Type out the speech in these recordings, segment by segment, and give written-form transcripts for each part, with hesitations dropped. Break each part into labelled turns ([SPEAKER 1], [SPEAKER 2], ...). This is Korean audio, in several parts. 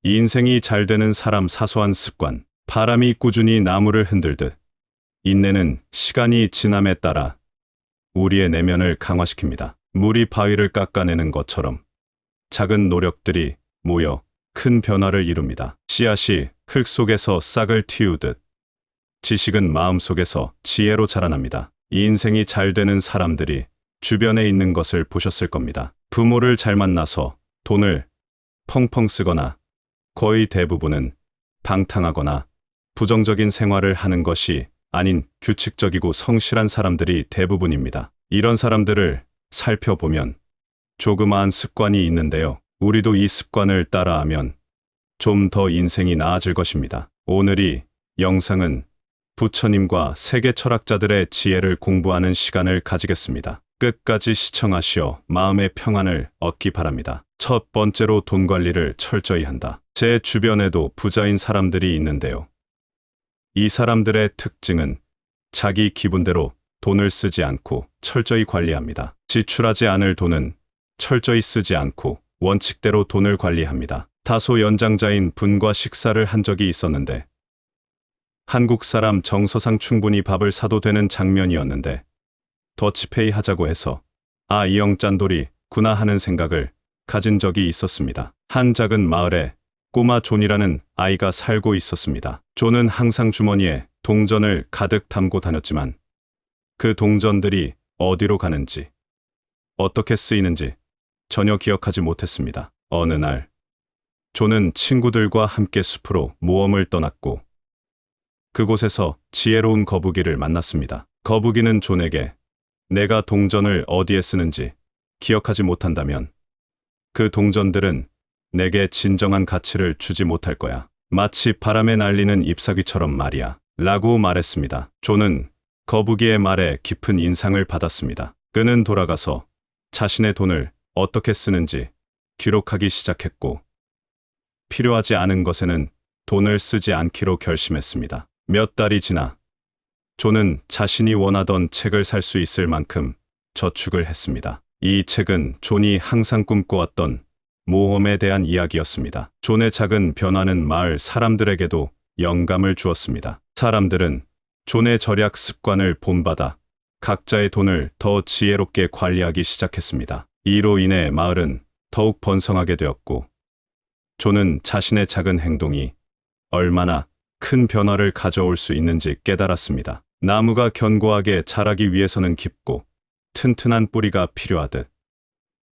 [SPEAKER 1] 인생이 잘 되는 사람 사소한 습관. 바람이 꾸준히 나무를 흔들듯 인내는 시간이 지남에 따라 우리의 내면을 강화시킵니다. 물이 바위를 깎아내는 것처럼 작은 노력들이 모여 큰 변화를 이룹니다. 씨앗이 흙 속에서 싹을 틔우듯 지식은 마음속에서 지혜로 자라납니다. 이 인생이 잘 되는 사람들이 주변에 있는 것을 보셨을 겁니다. 부모를 잘 만나서 돈을 펑펑 쓰거나 거의 대부분은 방탕하거나 부정적인 생활을 하는 것이 아닌 규칙적이고 성실한 사람들이 대부분입니다. 이런 사람들을 살펴보면 조그마한 습관이 있는데요. 우리도 이 습관을 따라하면 좀 더 인생이 나아질 것입니다. 오늘 이 영상은 부처님과 세계 철학자들의 지혜를 공부하는 시간을 가지겠습니다. 끝까지 시청하시어 마음의 평안을 얻기 바랍니다. 첫 번째로 돈 관리를 철저히 한다. 제 주변에도 부자인 사람들이 있는데요. 이 사람들의 특징은 자기 기분대로 돈을 쓰지 않고 철저히 관리합니다. 지출하지 않을 돈은 철저히 쓰지 않고 원칙대로 돈을 관리합니다. 다소 연장자인 분과 식사를 한 적이 있었는데 한국 사람 정서상 충분히 밥을 사도 되는 장면이었는데 더치페이 하자고 해서 이 형 짠돌이구나 하는 생각을 가진 적이 있었습니다. 한 작은 마을에 꼬마 존이라는 아이가 살고 있었습니다. 존은 항상 주머니에 동전을 가득 담고 다녔지만 그 동전들이 어디로 가는지 어떻게 쓰이는지 전혀 기억하지 못했습니다. 어느 날 존은 친구들과 함께 숲으로 모험을 떠났고 그곳에서 지혜로운 거북이를 만났습니다. 거북이는 존에게 내가 동전을 어디에 쓰는지 기억하지 못한다면 그 동전들은 내게 진정한 가치를 주지 못할 거야. 마치 바람에 날리는 잎사귀처럼 말이야. 라고 말했습니다. 존은 거북이의 말에 깊은 인상을 받았습니다. 그는 돌아가서 자신의 돈을 어떻게 쓰는지 기록하기 시작했고 필요하지 않은 것에는 돈을 쓰지 않기로 결심했습니다. 몇 달이 지나 존은 자신이 원하던 책을 살 수 있을 만큼 저축을 했습니다. 이 책은 존이 항상 꿈꿔왔던 모험에 대한 이야기였습니다. 존의 작은 변화는 마을 사람들에게도 영감을 주었습니다. 사람들은 존의 절약 습관을 본받아 각자의 돈을 더 지혜롭게 관리하기 시작했습니다. 이로 인해 마을은 더욱 번성하게 되었고 존은 자신의 작은 행동이 얼마나 큰 변화를 가져올 수 있는지 깨달았습니다. 나무가 견고하게 자라기 위해서는 깊고 튼튼한 뿌리가 필요하듯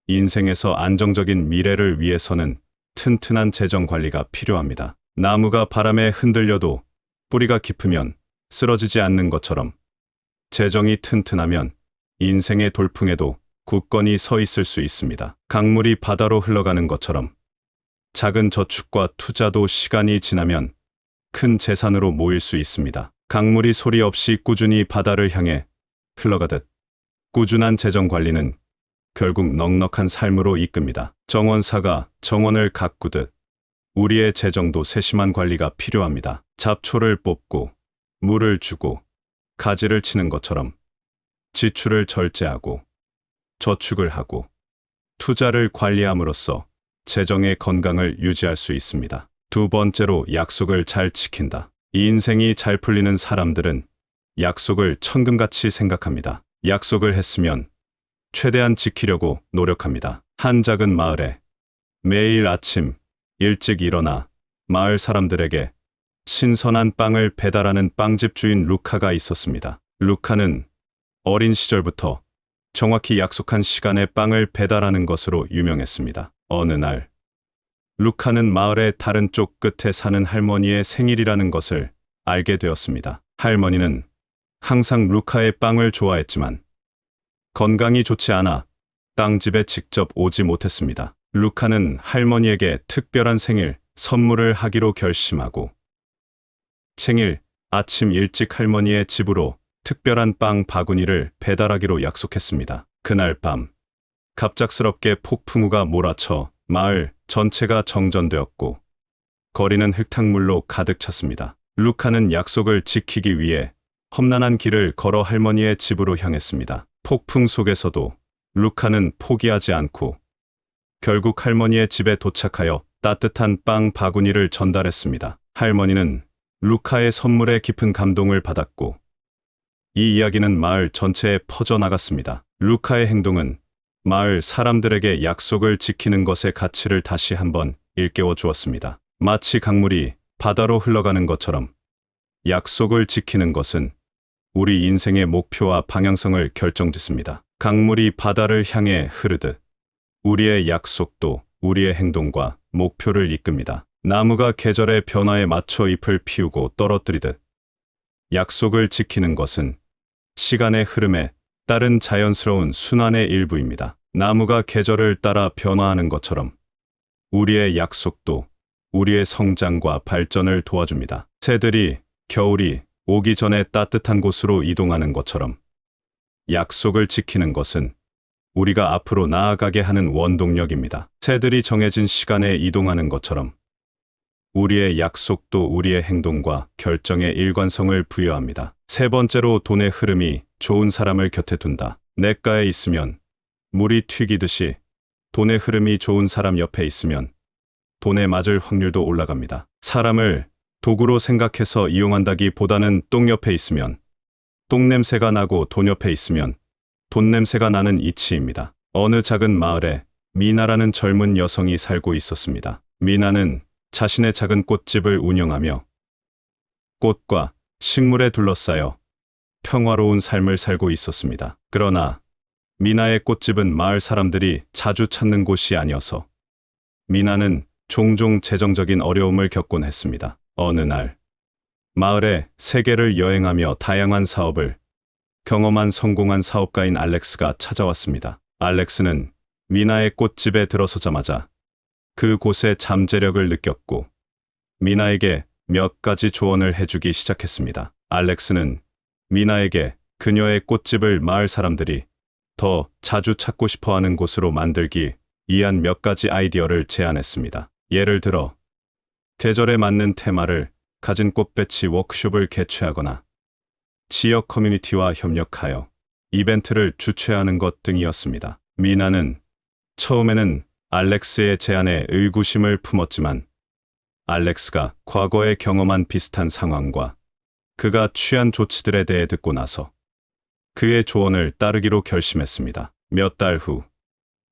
[SPEAKER 1] 인생에서 안정적인 미래를 위해서는 튼튼한 재정 관리가 필요합니다. 나무가 바람에 흔들려도 뿌리가 깊으면 쓰러지지 않는 것처럼 재정이 튼튼하면 인생의 돌풍에도 굳건히 서 있을 수 있습니다. 강물이 바다로 흘러가는 것처럼 작은 저축과 투자도 시간이 지나면 큰 재산으로 모일 수 있습니다. 강물이 소리 없이 꾸준히 바다를 향해 흘러가듯 꾸준한 재정 관리는 결국 넉넉한 삶으로 이끕니다. 정원사가 정원을 가꾸듯 우리의 재정도 세심한 관리가 필요합니다. 잡초를 뽑고 물을 주고 가지를 치는 것처럼 지출을 절제하고 저축을 하고 투자를 관리함으로써 재정의 건강을 유지할 수 있습니다. 두 번째로 약속을 잘 지킨다. 이 인생이 잘 풀리는 사람들은 약속을 천금같이 생각합니다. 약속을 했으면 최대한 지키려고 노력합니다. 한 작은 마을에 매일 아침 일찍 일어나 마을 사람들에게 신선한 빵을 배달하는 빵집 주인 루카가 있었습니다. 루카는 어린 시절부터 정확히 약속한 시간에 빵을 배달하는 것으로 유명했습니다. 어느 날 루카는 마을의 다른 쪽 끝에 사는 할머니의 생일이라는 것을 알게 되었습니다. 할머니는 항상 루카의 빵을 좋아했지만 건강이 좋지 않아 땅집에 직접 오지 못했습니다. 루카는 할머니에게 특별한 생일 선물을 하기로 결심하고 생일 아침 일찍 할머니의 집으로 특별한 빵 바구니를 배달하기로 약속했습니다. 그날 밤 갑작스럽게 폭풍우가 몰아쳐 마을 전체가 정전되었고 거리는 흙탕물로 가득 찼습니다. 루카는 약속을 지키기 위해 험난한 길을 걸어 할머니의 집으로 향했습니다. 폭풍 속에서도 루카는 포기하지 않고 결국 할머니의 집에 도착하여 따뜻한 빵 바구니를 전달했습니다. 할머니는 루카의 선물에 깊은 감동을 받았고 이 이야기는 마을 전체에 퍼져나갔습니다. 루카의 행동은 마을 사람들에게 약속을 지키는 것의 가치를 다시 한번 일깨워 주었습니다. 마치 강물이 바다로 흘러가는 것처럼 약속을 지키는 것은 우리 인생의 목표와 방향성을 결정짓습니다. 강물이 바다를 향해 흐르듯 우리의 약속도 우리의 행동과 목표를 이끕니다. 나무가 계절의 변화에 맞춰 잎을 피우고 떨어뜨리듯 약속을 지키는 것은 시간의 흐름에 따른 자연스러운 순환의 일부입니다. 나무가 계절을 따라 변화하는 것처럼 우리의 약속도 우리의 성장과 발전을 도와줍니다. 새들이 겨울이 오기 전에 따뜻한 곳으로 이동하는 것처럼 약속을 지키는 것은 우리가 앞으로 나아가게 하는 원동력입니다. 새들이 정해진 시간에 이동하는 것처럼 우리의 약속도 우리의 행동과 결정에 일관성을 부여합니다. 세 번째로 돈의 흐름이 좋은 사람을 곁에 둔다. 냇가에 있으면 물이 튀기듯이 돈의 흐름이 좋은 사람 옆에 있으면 돈에 맞을 확률도 올라갑니다. 사람을 도구로 생각해서 이용한다기보다는 똥 옆에 있으면 똥냄새가 나고 돈 옆에 있으면 돈냄새가 나는 이치입니다. 어느 작은 마을에 미나라는 젊은 여성이 살고 있었습니다. 미나는 자신의 작은 꽃집을 운영하며 꽃과 식물에 둘러싸여 평화로운 삶을 살고 있었습니다. 그러나 미나의 꽃집은 마을 사람들이 자주 찾는 곳이 아니어서 미나는 종종 재정적인 어려움을 겪곤 했습니다. 어느 날 마을의 세계를 여행하며 다양한 사업을 경험한 성공한 사업가인 알렉스가 찾아왔습니다. 알렉스는 미나의 꽃집에 들어서자마자 그곳의 잠재력을 느꼈고 미나에게 몇 가지 조언을 해주기 시작했습니다. 알렉스는 미나에게 그녀의 꽃집을 마을 사람들이 더 자주 찾고 싶어하는 곳으로 만들기 위한 몇 가지 아이디어를 제안했습니다. 예를 들어 계절에 맞는 테마를 가진 꽃배치 워크숍을 개최하거나 지역 커뮤니티와 협력하여 이벤트를 주최하는 것 등이었습니다. 미나는 처음에는 알렉스의 제안에 의구심을 품었지만 알렉스가 과거에 경험한 비슷한 상황과 그가 취한 조치들에 대해 듣고 나서 그의 조언을 따르기로 결심했습니다. 몇 달 후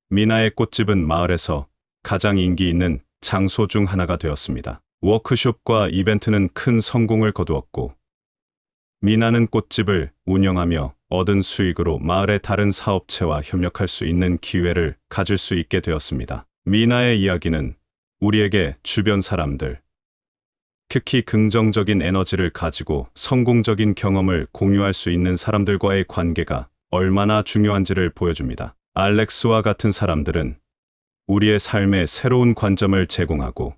[SPEAKER 1] 미나의 꽃집은 마을에서 가장 인기 있는 장소 중 하나가 되었습니다. 워크숍과 이벤트는 큰 성공을 거두었고 미나는 꽃집을 운영하며 얻은 수익으로 마을의 다른 사업체와 협력할 수 있는 기회를 가질 수 있게 되었습니다. 미나의 이야기는 우리에게 주변 사람들, 특히 긍정적인 에너지를 가지고 성공적인 경험을 공유할 수 있는 사람들과의 관계가 얼마나 중요한지를 보여줍니다. 알렉스와 같은 사람들은 우리의 삶에 새로운 관점을 제공하고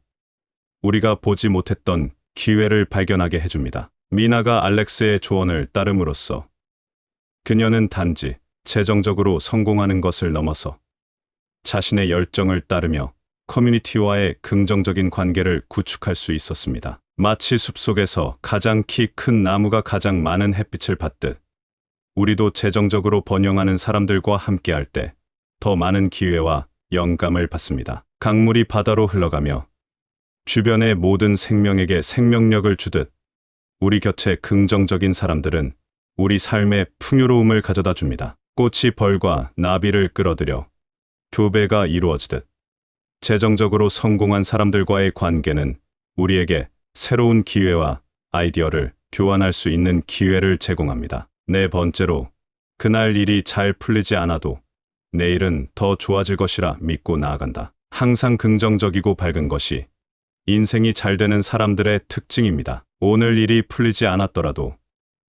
[SPEAKER 1] 우리가 보지 못했던 기회를 발견하게 해줍니다. 미나가 알렉스의 조언을 따름으로써 그녀는 단지 재정적으로 성공하는 것을 넘어서 자신의 열정을 따르며 커뮤니티와의 긍정적인 관계를 구축할 수 있었습니다. 마치 숲속에서 가장 키 큰 나무가 가장 많은 햇빛을 받듯 우리도 재정적으로 번영하는 사람들과 함께할 때 더 많은 기회와 영감을 받습니다. 강물이 바다로 흘러가며 주변의 모든 생명에게 생명력을 주듯 우리 곁에 긍정적인 사람들은 우리 삶에 풍요로움을 가져다 줍니다. 꽃이 벌과 나비를 끌어들여 교배가 이루어지듯 재정적으로 성공한 사람들과의 관계는 우리에게 새로운 기회와 아이디어를 교환할 수 있는 기회를 제공합니다. 네 번째로, 그날 일이 잘 풀리지 않아도 내일은 더 좋아질 것이라 믿고 나아간다. 항상 긍정적이고 밝은 것이 인생이 잘 되는 사람들의 특징입니다. 오늘 일이 풀리지 않았더라도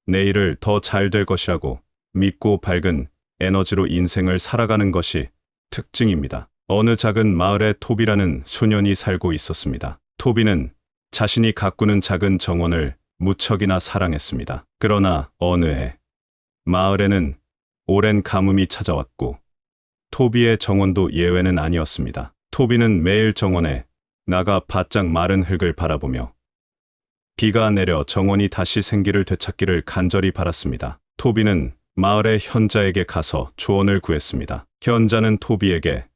[SPEAKER 1] 내일을 더 잘 될 것이라고 믿고 밝은 에너지로 인생을 살아가는 것이 특징입니다. 어느 작은 마을에 토비라는 소년이 살고 있었습니다. 토비는 자신이 가꾸는 작은 정원을 무척이나 사랑했습니다. 그러나 어느 해 마을에는 오랜 가뭄이 찾아왔고 토비의 정원도 예외는 아니었습니다. 토비는 매일 정원에 나가 바짝 마른 흙을 바라보며 비가 내려 정원이 다시 생기를 되찾기를 간절히 바랐습니다. 토비는 마을의 현자에게 가서 조언을 구했습니다. 현자는 토비에게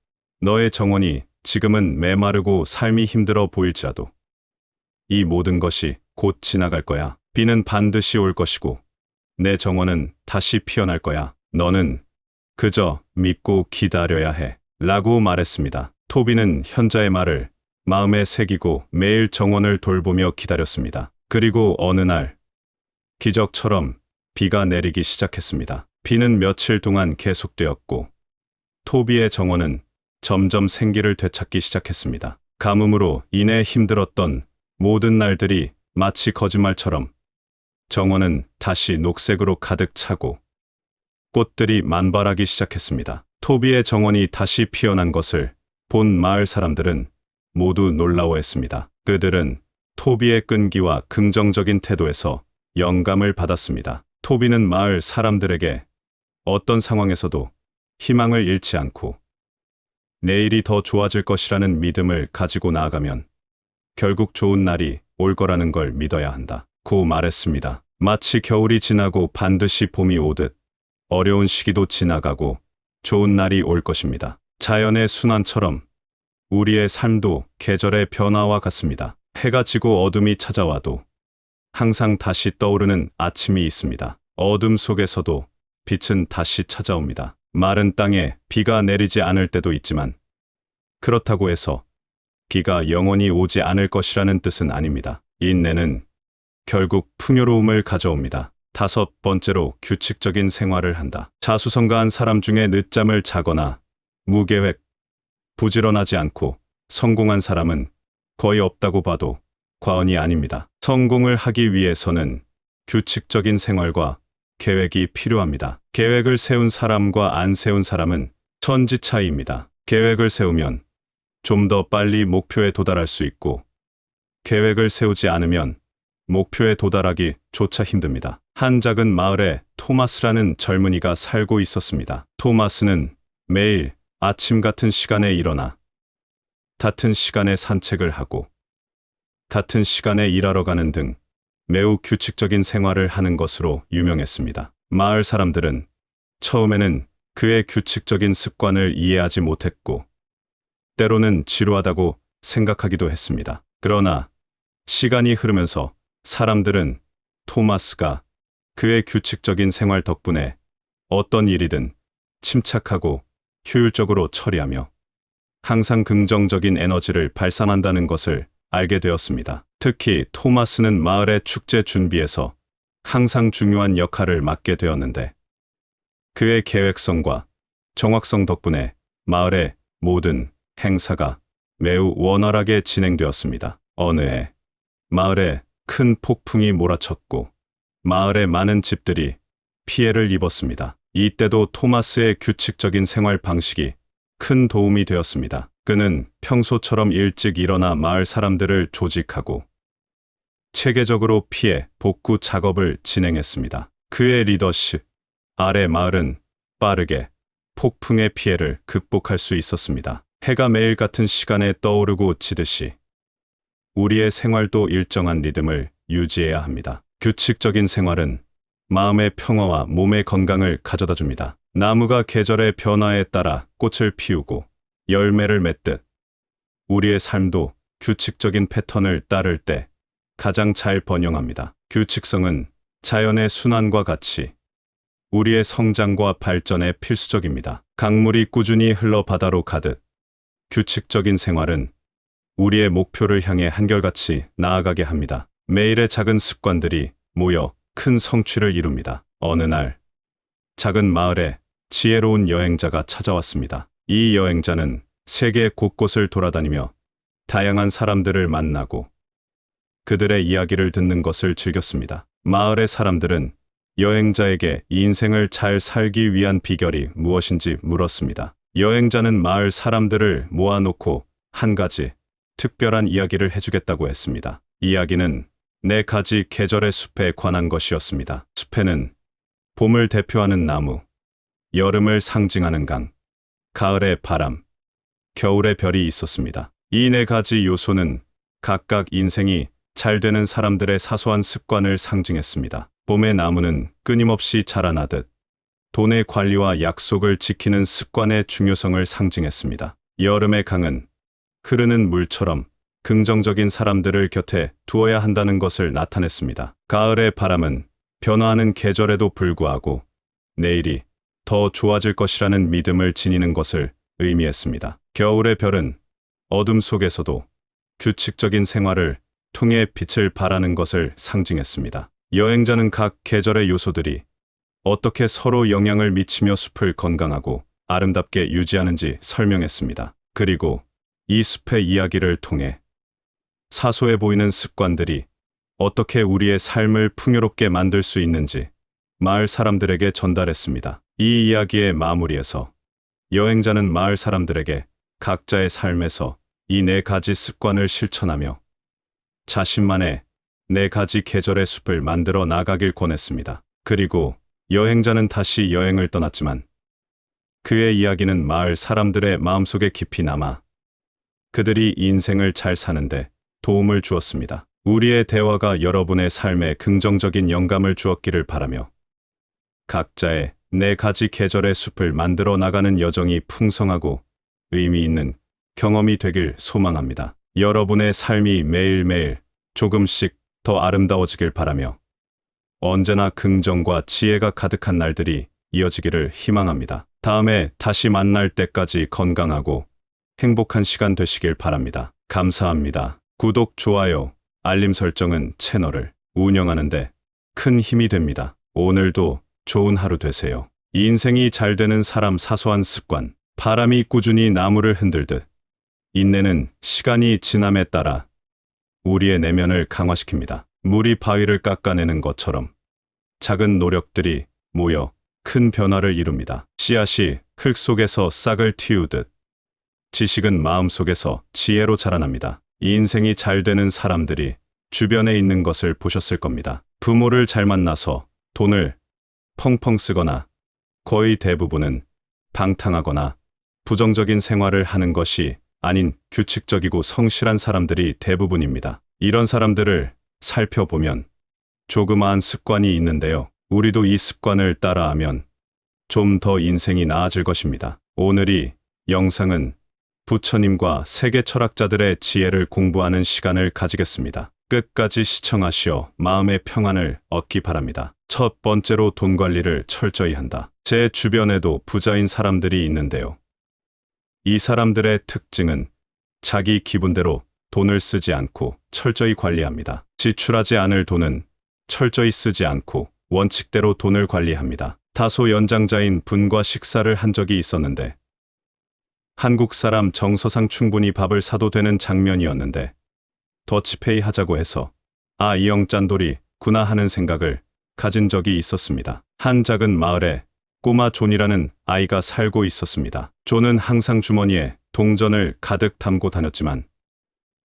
[SPEAKER 1] 너의 정원이 지금은 메마르고 삶이 힘들어 보일지라도 이 모든 것이 곧 지나갈 거야. 비는 반드시 올 것이고 내 정원은 다시 피어날 거야. 너는 그저 믿고 기다려야 해. 라고 말했습니다. 토비는 현자의 말을 마음에 새기고 매일 정원을 돌보며 기다렸습니다. 그리고 어느 날 기적처럼 비가 내리기 시작했습니다. 비는 며칠 동안 계속되었고 토비의 정원은 점점 생기를 되찾기 시작했습니다. 가뭄으로 인해 힘들었던 모든 날들이 마치 거짓말처럼 정원은 다시 녹색으로 가득 차고 꽃들이 만발하기 시작했습니다. 토비의 정원이 다시 피어난 것을 본 마을 사람들은 모두 놀라워했습니다. 그들은 토비의 끈기와 긍정적인 태도에서 영감을 받았습니다. 토비는 마을 사람들에게 어떤 상황에서도 희망을 잃지 않고 내일이 더 좋아질 것이라는 믿음을 가지고 나아가면 결국 좋은 날이 올 거라는 걸 믿어야 한다고 말했습니다. 마치 겨울이 지나고 반드시 봄이 오듯 어려운 시기도 지나가고 좋은 날이 올 것입니다. 자연의 순환처럼 우리의 삶도 계절의 변화와 같습니다. 해가 지고 어둠이 찾아와도 항상 다시 떠오르는 아침이 있습니다. 어둠 속에서도 빛은 다시 찾아옵니다. 마른 땅에 비가 내리지 않을 때도 있지만 그렇다고 해서 비가 영원히 오지 않을 것이라는 뜻은 아닙니다. 인내는 결국 풍요로움을 가져옵니다. 5번째로 규칙적인 생활을 한다. 자수성가한 사람 중에 늦잠을 자거나 무계획, 부지런하지 않고 성공한 사람은 거의 없다고 봐도 과언이 아닙니다. 성공을 하기 위해서는 규칙적인 생활과 계획이 필요합니다. 계획을 세운 사람과 안 세운 사람은 천지 차이입니다. 계획을 세우면 좀 더 빨리 목표에 도달할 수 있고 계획을 세우지 않으면 목표에 도달하기 조차 힘듭니다. 한 작은 마을에 토마스라는 젊은이가 살고 있었습니다. 토마스는 매일 아침 같은 시간에 일어나 같은 시간에 산책을 하고 같은 시간에 일하러 가는 등 매우 규칙적인 생활을 하는 것으로 유명했습니다. 마을 사람들은 처음에는 그의 규칙적인 습관을 이해하지 못했고 때로는 지루하다고 생각하기도 했습니다. 그러나 시간이 흐르면서 사람들은 토마스가 그의 규칙적인 생활 덕분에 어떤 일이든 침착하고 효율적으로 처리하며 항상 긍정적인 에너지를 발산한다는 것을 알게 되었습니다. 특히 토마스는 마을의 축제 준비에서 항상 중요한 역할을 맡게 되었는데 그의 계획성과 정확성 덕분에 마을의 모든 행사가 매우 원활하게 진행되었습니다. 어느 해 마을에 큰 폭풍이 몰아쳤고 마을의 많은 집들이 피해를 입었습니다. 이때도 토마스의 규칙적인 생활 방식이 큰 도움이 되었습니다. 그는 평소처럼 일찍 일어나 마을 사람들을 조직하고 체계적으로 피해 복구 작업을 진행했습니다. 그의 리더십 아래 마을은 빠르게 폭풍의 피해를 극복할 수 있었습니다. 해가 매일 같은 시간에 떠오르고 지듯이 우리의 생활도 일정한 리듬을 유지해야 합니다. 규칙적인 생활은 마음의 평화와 몸의 건강을 가져다 줍니다. 나무가 계절의 변화에 따라 꽃을 피우고 열매를 맺듯 우리의 삶도 규칙적인 패턴을 따를 때 가장 잘 번영합니다. 규칙성은 자연의 순환과 같이 우리의 성장과 발전에 필수적입니다. 강물이 꾸준히 흘러 바다로 가듯 규칙적인 생활은 우리의 목표를 향해 한결같이 나아가게 합니다. 매일의 작은 습관들이 모여 큰 성취를 이룹니다. 어느 날 작은 마을에 지혜로운 여행자가 찾아왔습니다. 이 여행자는 세계 곳곳을 돌아다니며 다양한 사람들을 만나고 그들의 이야기를 듣는 것을 즐겼습니다. 마을의 사람들은 여행자에게 인생을 잘 살기 위한 비결이 무엇인지 물었습니다. 여행자는 마을 사람들을 모아놓고 한 가지 특별한 이야기를 해주겠다고 했습니다. 이야기는 4가지 계절의 숲에 관한 것이었습니다. 숲에는 봄을 대표하는 나무, 여름을 상징하는 강, 가을의 바람, 겨울의 별이 있었습니다. 이 4가지 요소는 각각 인생이 잘 되는 사람들의 사소한 습관을 상징했습니다. 봄의 나무는 끊임없이 자라나듯 돈의 관리와 약속을 지키는 습관의 중요성을 상징했습니다. 여름의 강은 흐르는 물처럼 긍정적인 사람들을 곁에 두어야 한다는 것을 나타냈습니다. 가을의 바람은 변화하는 계절에도 불구하고 내일이 더 좋아질 것이라는 믿음을 지니는 것을 의미했습니다. 겨울의 별은 어둠 속에서도 규칙적인 생활을 통해 빛을 발하는 것을 상징했습니다. 여행자는 각 계절의 요소들이 어떻게 서로 영향을 미치며 숲을 건강하고 아름답게 유지하는지 설명했습니다. 그리고 이 숲의 이야기를 통해 사소해 보이는 습관들이 어떻게 우리의 삶을 풍요롭게 만들 수 있는지 마을 사람들에게 전달했습니다. 이 이야기의 마무리에서 여행자는 마을 사람들에게 각자의 삶에서 이 네 가지 습관을 실천하며 자신만의 네 가지 계절의 숲을 만들어 나가길 권했습니다. 그리고 여행자는 다시 여행을 떠났지만 그의 이야기는 마을 사람들의 마음속에 깊이 남아 그들이 인생을 잘 사는데 도움을 주었습니다. 우리의 대화가 여러분의 삶에 긍정적인 영감을 주었기를 바라며 각자의 네 가지 계절의 숲을 만들어 나가는 여정이 풍성하고 의미 있는 경험이 되길 소망합니다. 여러분의 삶이 매일매일 조금씩 더 아름다워지길 바라며 언제나 긍정과 지혜가 가득한 날들이 이어지기를 희망합니다. 다음에 다시 만날 때까지 건강하고 행복한 시간 되시길 바랍니다. 감사합니다. 구독, 좋아요, 알림 설정은 채널을 운영하는데 큰 힘이 됩니다. 오늘도 좋은 하루 되세요. 인생이 잘 되는 사람 사소한 습관. 바람이 꾸준히 나무를 흔들듯 인내는 시간이 지남에 따라 우리의 내면을 강화시킵니다. 물이 바위를 깎아내는 것처럼 작은 노력들이 모여 큰 변화를 이룹니다. 씨앗이 흙 속에서 싹을 틔우듯 지식은 마음속에서 지혜로 자라납니다. 인생이 잘 되는 사람들이 주변에 있는 것을 보셨을 겁니다. 부모를 잘 만나서 돈을 펑펑 쓰거나 거의 대부분은 방탕하거나 부정적인 생활을 하는 것이 아닌 규칙적이고 성실한 사람들이 대부분입니다. 이런 사람들을 살펴보면 조그마한 습관이 있는데요. 우리도 이 습관을 따라하면 좀 더 인생이 나아질 것입니다. 오늘의 영상은 부처님과 세계 철학자들의 지혜를 공부하는 시간을 가지겠습니다. 끝까지 시청하시어 마음의 평안을 얻기 바랍니다. 첫 번째로 돈 관리를 철저히 한다. 제 주변에도 부자인 사람들이 있는데요. 이 사람들의 특징은 자기 기분대로 돈을 쓰지 않고 철저히 관리합니다. 지출하지 않을 돈은 철저히 쓰지 않고 원칙대로 돈을 관리합니다. 다소 연장자인 분과 식사를 한 적이 있었는데 한국 사람 정서상 충분히 밥을 사도 되는 장면이었는데 더치페이 하자고 해서 아, 이 형 짠돌이구나 하는 생각을 가진 적이 있었습니다. 한 작은 마을에 꼬마 존이라는 아이가 살고 있었습니다. 존은 항상 주머니에 동전을 가득 담고 다녔지만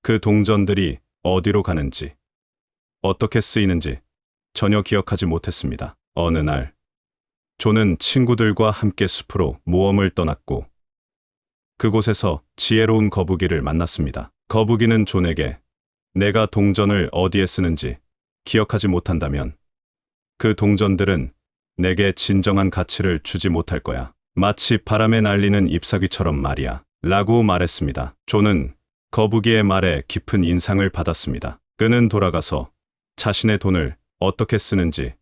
[SPEAKER 1] 그 동전들이 어디로 가는지 어떻게 쓰이는지 전혀 기억하지 못했습니다. 어느 날 존은 친구들과 함께 숲으로 모험을 떠났고 그곳에서 지혜로운 거북이를 만났습니다. 거북이는 존에게 내가 동전을 어디에 쓰는지 기억하지 못한다면 그 동전들은 내게 진정한 가치를 주지 못할 거야. 마치 바람에 날리는 잎사귀처럼 말이야. 라고 말했습니다. 존은 거북이의 말에 깊은 인상을 받았습니다. 그는 돌아가서 자신의 돈을 어떻게 쓰는지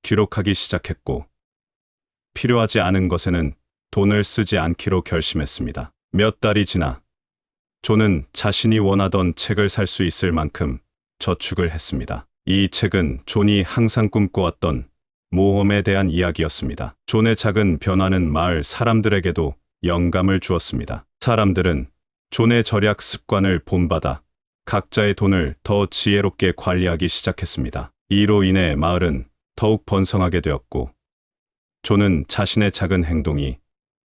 [SPEAKER 1] 기록하기 시작했고 필요하지 않은 것에는 돈을 쓰지 않기로 결심했습니다. 몇 달이 지나 존은 자신이 원하던 책을 살 수 있을 만큼 저축을 했습니다. 이 책은 존이 항상 꿈꿔왔던 모험에 대한 이야기였습니다. 존의 작은 변화는 마을 사람들에게도 영감을 주었습니다. 사람들은 존의 절약 습관을 본받아 각자의 돈을 더 지혜롭게 관리하기 시작했습니다. 이로 인해 마을은 더욱 번성하게 되었고 존은 자신의 작은 행동이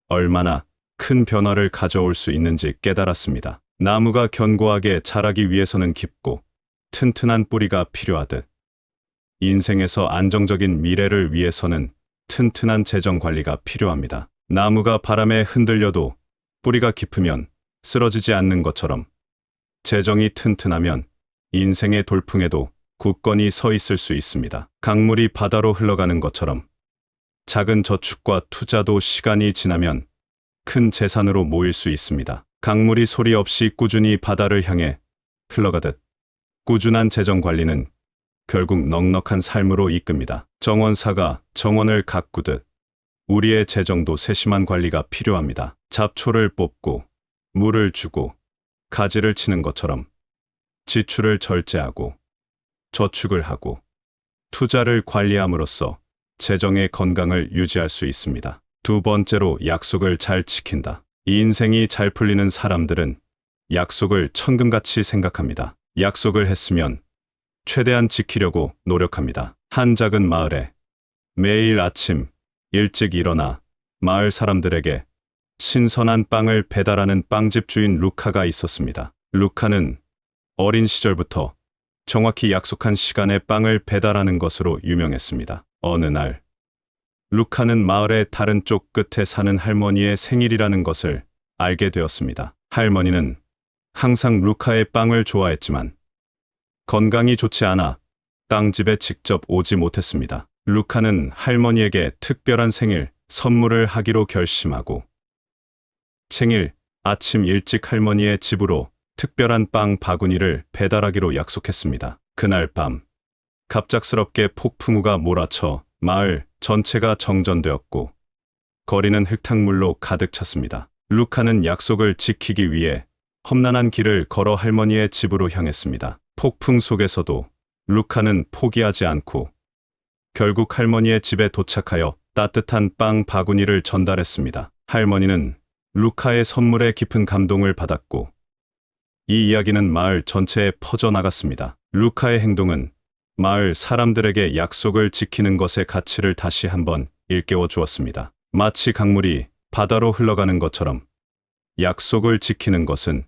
[SPEAKER 1] 얼마나 큰 변화를 가져올 수 있는지 깨달았습니다. 나무가 견고하게 자라기 위해서는 깊고 튼튼한 뿌리가 필요하듯 인생에서 안정적인 미래를 위해서는 튼튼한 재정 관리가 필요합니다. 나무가 바람에 흔들려도 뿌리가 깊으면 쓰러지지 않는 것처럼 재정이 튼튼하면 인생의 돌풍에도 굳건히 서 있을 수 있습니다. 강물이 바다로 흘러가는 것처럼 작은 저축과 투자도 시간이 지나면 큰 재산으로 모일 수 있습니다. 강물이 소리 없이 꾸준히 바다를 향해 흘러가듯 꾸준한 재정 관리는 결국 넉넉한 삶으로 이끕니다. 정원사가 정원을 가꾸듯 우리의 재정도 세심한 관리가 필요합니다. 잡초를 뽑고 물을 주고 가지를 치는 것처럼 지출을 절제하고 저축을 하고 투자를 관리함으로써 재정의 건강을 유지할 수 있습니다. 두 번째로 약속을 잘 지킨다. 이 인생이 잘 풀리는 사람들은 약속을 천금같이 생각합니다. 약속을 했으면 최대한 지키려고 노력합니다. 한 작은 마을에 매일 아침 일찍 일어나 마을 사람들에게 신선한 빵을 배달하는 빵집 주인 루카가 있었습니다. 루카는 어린 시절부터 정확히 약속한 시간에 빵을 배달하는 것으로 유명했습니다. 어느 날 루카는 마을의 다른 쪽 끝에 사는 할머니의 생일이라는 것을 알게 되었습니다. 할머니는 항상 루카의 빵을 좋아했지만 건강이 좋지 않아 빵집에 직접 오지 못했습니다. 루카는 할머니에게 특별한 생일 선물을 하기로 결심하고 생일 아침 일찍 할머니의 집으로 특별한 빵 바구니를 배달하기로 약속했습니다. 그날 밤 갑작스럽게 폭풍우가 몰아쳐 마을 전체가 정전되었고 거리는 흙탕물로 가득 찼습니다. 루카는 약속을 지키기 위해 험난한 길을 걸어 할머니의 집으로 향했습니다. 폭풍 속에서도 루카는 포기하지 않고 결국 할머니의 집에 도착하여 따뜻한 빵 바구니를 전달했습니다. 할머니는 루카의 선물에 깊은 감동을 받았고 이 이야기는 마을 전체에 퍼져나갔습니다. 루카의 행동은 마을 사람들에게 약속을 지키는 것의 가치를 다시 한번 일깨워 주었습니다. 마치 강물이 바다로 흘러가는 것처럼 약속을 지키는 것은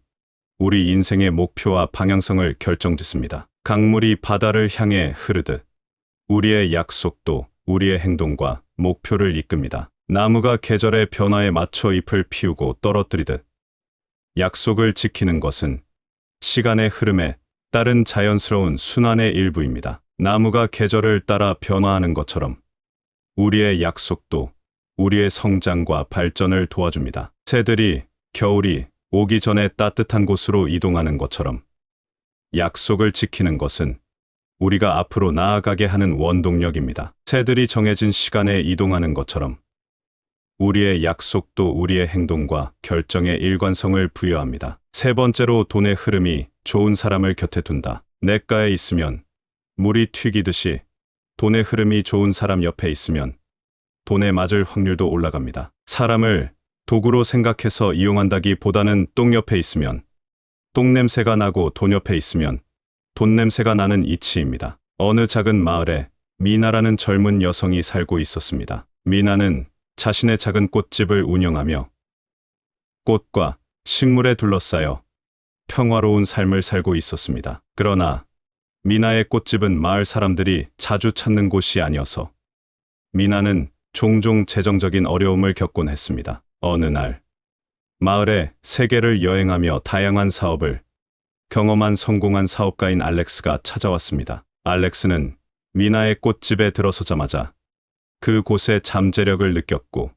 [SPEAKER 1] 우리 인생의 목표와 방향성을 결정짓습니다. 강물이 바다를 향해 흐르듯 우리의 약속도 우리의 행동과 목표를 이끕니다. 나무가 계절의 변화에 맞춰 잎을 피우고 떨어뜨리듯 약속을 지키는 것은 시간의 흐름에 따른 자연스러운 순환의 일부입니다. 나무가 계절을 따라 변화하는 것처럼 우리의 약속도 우리의 성장과 발전을 도와줍니다. 새들이 겨울이 오기 전에 따뜻한 곳으로 이동하는 것처럼 약속을 지키는 것은 우리가 앞으로 나아가게 하는 원동력입니다. 새들이 정해진 시간에 이동하는 것처럼 우리의 약속도 우리의 행동과 결정에 일관성을 부여합니다. 세 번째로 돈의 흐름이 좋은 사람을 곁에 둔다. 냇가에 있으면 물이 튀기듯이 돈의 흐름이 좋은 사람 옆에 있으면 돈에 맞을 확률도 올라갑니다. 사람을 도구로 생각해서 이용한다기보다는 똥 옆에 있으면 똥냄새가 나고 돈 옆에 있으면 돈냄새가 나는 이치입니다. 어느 작은 마을에 미나라는 젊은 여성이 살고 있었습니다. 미나는 자신의 작은 꽃집을 운영하며 꽃과 식물에 둘러싸여 평화로운 삶을 살고 있었습니다. 그러나 미나의 꽃집은 마을 사람들이 자주 찾는 곳이 아니어서 미나는 종종 재정적인 어려움을 겪곤 했습니다. 어느 날 마을의 세계를 여행하며 다양한 사업을 경험한 성공한 사업가인 알렉스가 찾아왔습니다. 알렉스는 미나의 꽃집에 들어서자마자 그곳의 잠재력을 느꼈고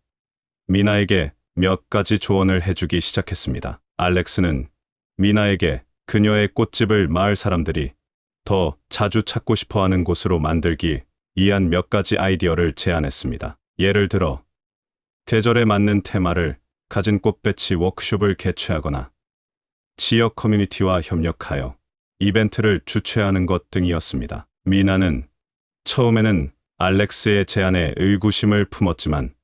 [SPEAKER 1] 미나에게 몇 가지 조언을 해주기 시작했습니다. 알렉스는 미나에게 그녀의 꽃집을 마을 사람들이 더 자주 찾고 싶어하는 곳으로 만들기 위한 몇 가지 아이디어를 제안했습니다. 예를 들어 계절에 맞는 테마를 가진 꽃배치 워크숍을 개최하거나 지역 커뮤니티와 협력하여 이벤트를 주최하는 것 등이었습니다. 미나는 처음에는 알렉스의 제안에 의구심을 품었지만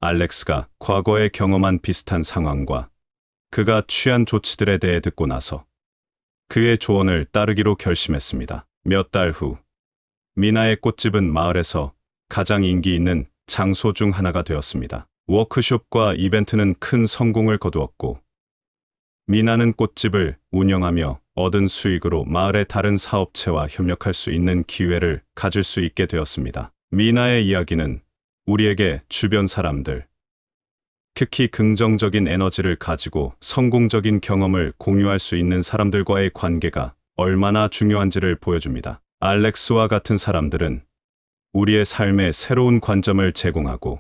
[SPEAKER 1] 알렉스가 과거에 경험한 비슷한 상황과 그가 취한 조치들에 대해 듣고 나서 그의 조언을 따르기로 결심했습니다. 몇 달 후 미나의 꽃집은 마을에서 가장 인기 있는 장소 중 하나가 되었습니다. 워크숍과 이벤트는 큰 성공을 거두었고 미나는 꽃집을 운영하며 얻은 수익으로 마을의 다른 사업체와 협력할 수 있는 기회를 가질 수 있게 되었습니다. 미나의 이야기는 우리에게 주변 사람들, 특히 긍정적인 에너지를 가지고 성공적인 경험을 공유할 수 있는 사람들과의 관계가 얼마나 중요한지를 보여줍니다. 알렉스와 같은 사람들은 우리의 삶에 새로운 관점을 제공하고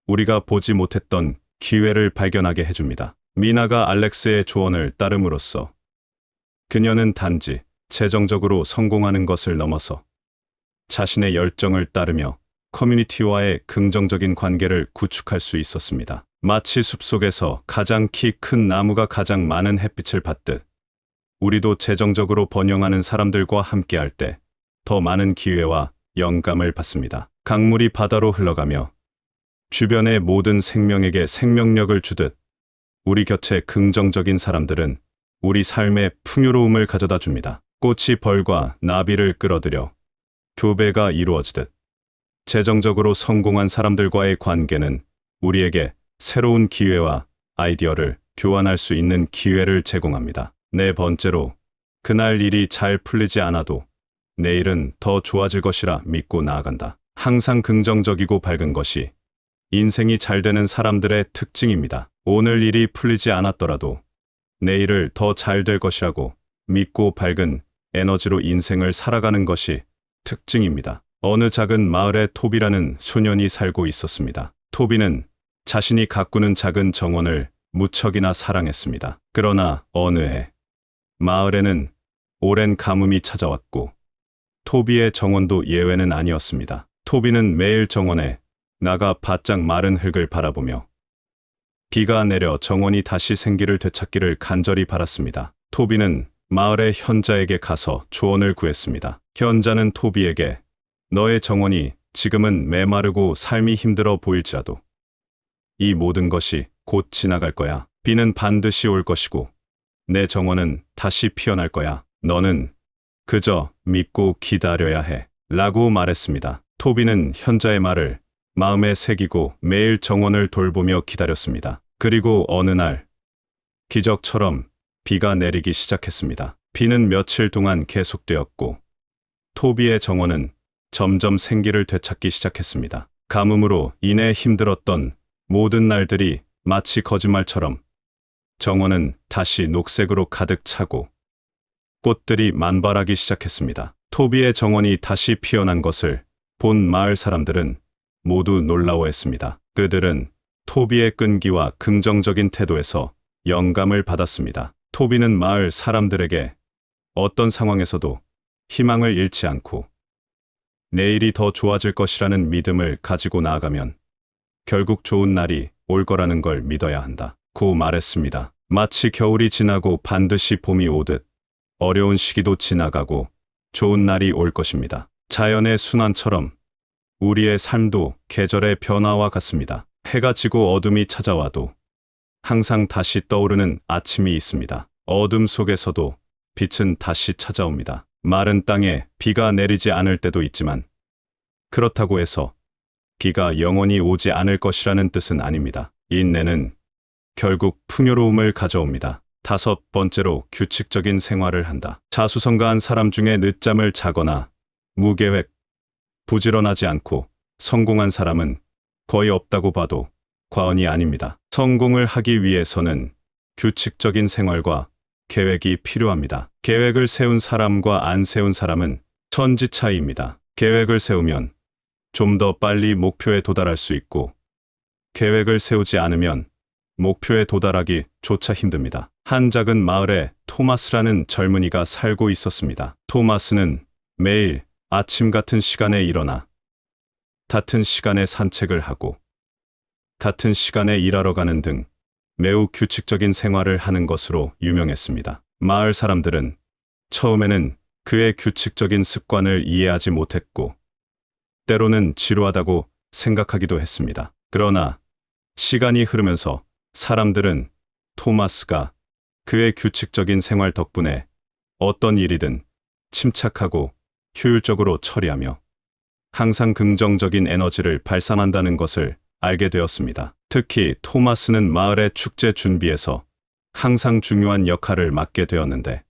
[SPEAKER 1] 우리가 보지 못했던 기회를 발견하게 해줍니다. 미나가 알렉스의 조언을 따름으로써 그녀는 단지 재정적으로 성공하는 것을 넘어서 자신의 열정을 따르며 커뮤니티와의 긍정적인 관계를 구축할 수 있었습니다. 마치 숲속에서 가장 키 큰 나무가 가장 많은 햇빛을 받듯 우리도 재정적으로 번영하는 사람들과 함께할 때 더 많은 기회와 영감을 받습니다. 강물이 바다로 흘러가며 주변의 모든 생명에게 생명력을 주듯 우리 곁에 긍정적인 사람들은 우리 삶에 풍요로움을 가져다 줍니다. 꽃이 벌과 나비를 끌어들여 교배가 이루어지듯 재정적으로 성공한 사람들과의 관계는 우리에게 새로운 기회와 아이디어를 교환할 수 있는 기회를 제공합니다. 네 번째로, 그날 일이 잘 풀리지 않아도 내일은 더 좋아질 것이라 믿고 나아간다. 항상 긍정적이고 밝은 것이 인생이 잘 되는 사람들의 특징입니다. 오늘 일이 풀리지 않았더라도 내일을 더 잘 될 것이라고 믿고 밝은 에너지로 인생을 살아가는 것이 특징입니다. 어느 작은 마을에 토비라는 소년이 살고 있었습니다. 토비는 자신이 가꾸는 작은 정원을 무척이나 사랑했습니다. 그러나 어느 해 마을에는 오랜 가뭄이 찾아왔고 토비의 정원도 예외는 아니었습니다. 토비는 매일 정원에 나가 바짝 마른 흙을 바라보며 비가 내려 정원이 다시 생기를 되찾기를 간절히 바랐습니다. 토비는 마을의 현자에게 가서 조언을 구했습니다. 현자는 토비에게 너의 정원이 지금은 메마르고 삶이 힘들어 보일지라도 이 모든 것이 곧 지나갈 거야. 비는 반드시 올 것이고 내 정원은 다시 피어날 거야. 너는 그저 믿고 기다려야 해. 라고 말했습니다. 토비는 현자의 말을 마음에 새기고 매일 정원을 돌보며 기다렸습니다. 그리고 어느 날 기적처럼 비가 내리기 시작했습니다. 비는 며칠 동안 계속되었고 토비의 정원은 점점 생기를 되찾기 시작했습니다. 가뭄으로 인해 힘들었던 모든 날들이 마치 거짓말처럼 정원은 다시 녹색으로 가득 차고 꽃들이 만발하기 시작했습니다. 토비의 정원이 다시 피어난 것을 본 마을 사람들은 모두 놀라워했습니다. 그들은 토비의 끈기와 긍정적인 태도에서 영감을 받았습니다. 토비는 마을 사람들에게 어떤 상황에서도 희망을 잃지 않고 내일이 더 좋아질 것이라는 믿음을 가지고 나아가면 결국 좋은 날이 올 거라는 걸 믿어야 한다고 말했습니다. 마치 겨울이 지나고 반드시 봄이 오듯 어려운 시기도 지나가고 좋은 날이 올 것입니다. 자연의 순환처럼 우리의 삶도 계절의 변화와 같습니다. 해가 지고 어둠이 찾아와도 항상 다시 떠오르는 아침이 있습니다. 어둠 속에서도 빛은 다시 찾아옵니다. 마른 땅에 비가 내리지 않을 때도 있지만 그렇다고 해서 비가 영원히 오지 않을 것이라는 뜻은 아닙니다. 인내는 결국 풍요로움을 가져옵니다. 다섯 번째로, 규칙적인 생활을 한다. 자수성가한 사람 중에 늦잠을 자거나 무계획, 부지런하지 않고 성공한 사람은 거의 없다고 봐도 과언이 아닙니다. 성공을 하기 위해서는 규칙적인 생활과 계획이 필요합니다. 계획을 세운 사람과 안 세운 사람은 천지 차이입니다. 계획을 세우면 좀 더 빨리 목표에 도달할 수 있고 계획을 세우지 않으면 목표에 도달하기 조차 힘듭니다. 한 작은 마을에 토마스라는 젊은이가 살고 있었습니다. 토마스는 매일 아침 같은 시간에 일어나 같은 시간에 산책을 하고 같은 시간에 일하러 가는 등 매우 규칙적인 생활을 하는 것으로 유명했습니다. 마을 사람들은 처음에는 그의 규칙적인 습관을 이해하지 못했고 때로는 지루하다고 생각하기도 했습니다. 그러나 시간이 흐르면서 사람들은 토마스가 그의 규칙적인 생활 덕분에 어떤 일이든 침착하고 효율적으로 처리하며 항상 긍정적인 에너지를 발산한다는 것을 알게 되었습니다. 특히 토마스는 마을의 축제 준비에서 항상 중요한 역할을 맡게 되었는데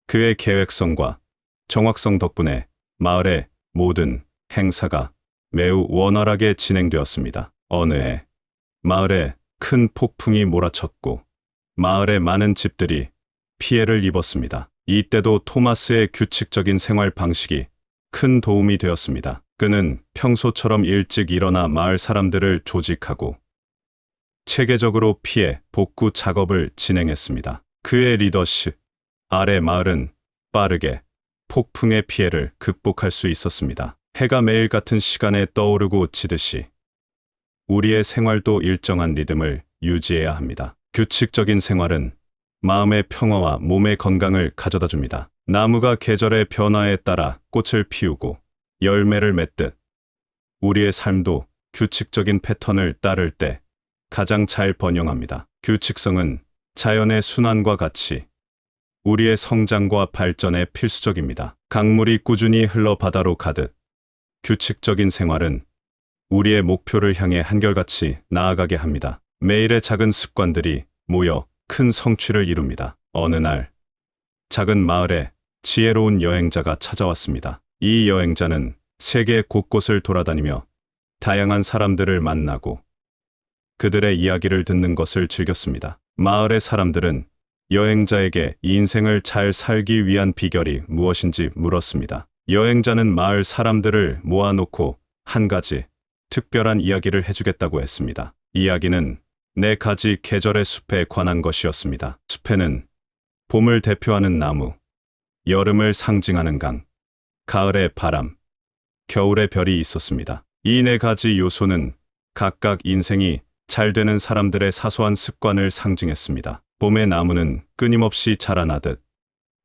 [SPEAKER 1] 그의 계획성과 정확성 덕분에 마을의 모든 행사가 매우 원활하게 진행되었습니다. 어느 해 마을에 큰 폭풍이 몰아쳤고 마을의 많은 집들이 피해를 입었습니다. 이때도 토마스의 규칙적인 생활 방식이 큰 도움이 되었습니다. 그는 평소처럼 일찍 일어나 마을 사람들을 조직하고 체계적으로 피해 복구 작업을 진행했습니다. 그의 리더십 아래 마을은 빠르게 폭풍의 피해를 극복할 수 있었습니다. 해가 매일 같은 시간에 떠오르고 지듯이 우리의 생활도 일정한 리듬을 유지해야 합니다. 규칙적인 생활은 마음의 평화와 몸의 건강을 가져다 줍니다. 나무가 계절의 변화에 따라 꽃을 피우고 열매를 맺듯 우리의 삶도 규칙적인 패턴을 따를 때 가장 잘 번영합니다. 규칙성은 자연의 순환과 같이 우리의 성장과 발전에 필수적입니다. 강물이 꾸준히 흘러 바다로 가듯 규칙적인 생활은 우리의 목표를 향해 한결같이 나아가게 합니다. 매일의 작은 습관들이 모여 큰 성취를 이룹니다. 어느 날 작은 마을에 지혜로운 여행자가 찾아왔습니다. 이 여행자는 세계 곳곳을 돌아다니며 다양한 사람들을 만나고 그들의 이야기를 듣는 것을 즐겼습니다. 마을의 사람들은 여행자에게 인생을 잘 살기 위한 비결이 무엇인지 물었습니다. 여행자는 마을 사람들을 모아놓고 한 가지 특별한 이야기를 해주겠다고 했습니다. 이야기는 4가지 계절의 숲에 관한 것이었습니다. 숲에는 봄을 대표하는 나무, 여름을 상징하는 강, 가을의 바람, 겨울의 별이 있었습니다. 이 4가지 요소는 각각 인생이 잘 되는 사람들의 사소한 습관을 상징했습니다. 봄의 나무는 끊임없이 자라나듯